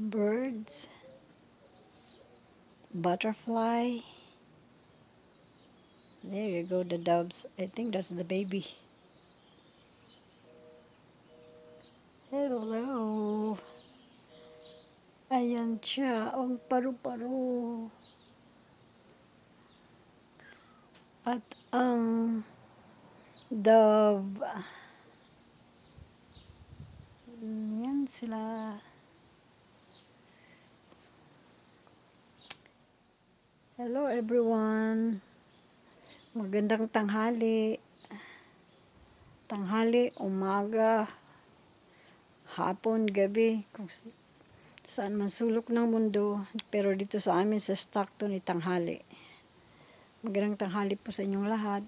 birds, butterfly. There you go, the doves. I think that's the baby. Hello. Ayan siya, ang paru-paro. At ang dove. Yan sila. Hello everyone. Magandang tanghali. Tanghali, umaga, hapon, gabi. Kung saan man sulok ng mundo. Pero dito sa amin sa Stockton, tanghali. Magandang tanghali po sa inyong lahat.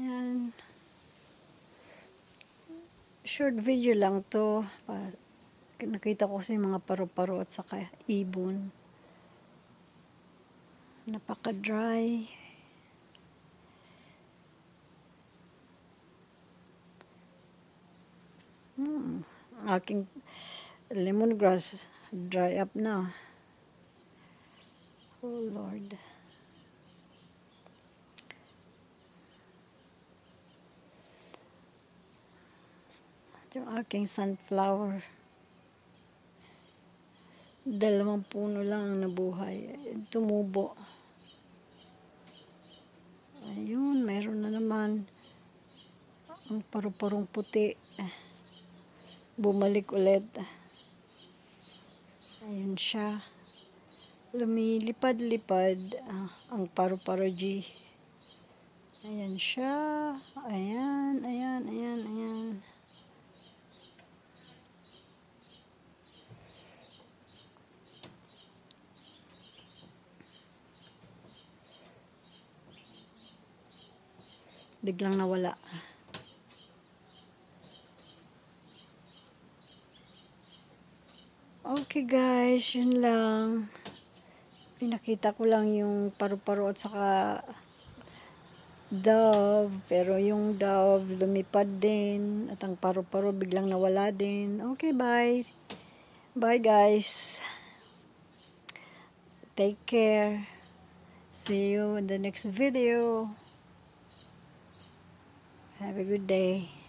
Yan. Short video lang to. Nakita ko kasi mga paru-paro at saka ibon. Napaka-dry. Aking lemongrass dry up na. Oh Lord. Yung aking sunflower. 2 puno lang ang nabuhay. Tumubo. Ayun, mayroon na naman. Ang paru-parong puti. Bumalik ulit. Ayun siya. Lumilipad-lipad ang paru-paro G. Ayan siya. Ayan, ayan, ayan, ayan. Biglang nawala. Okay guys, yun lang. Pinakita ko lang yung paru-paro at saka dove. Pero yung dove lumipad din. At ang paru-paro biglang nawala din. Okay, bye. Bye guys. Take care. See you in the next video. Have a good day.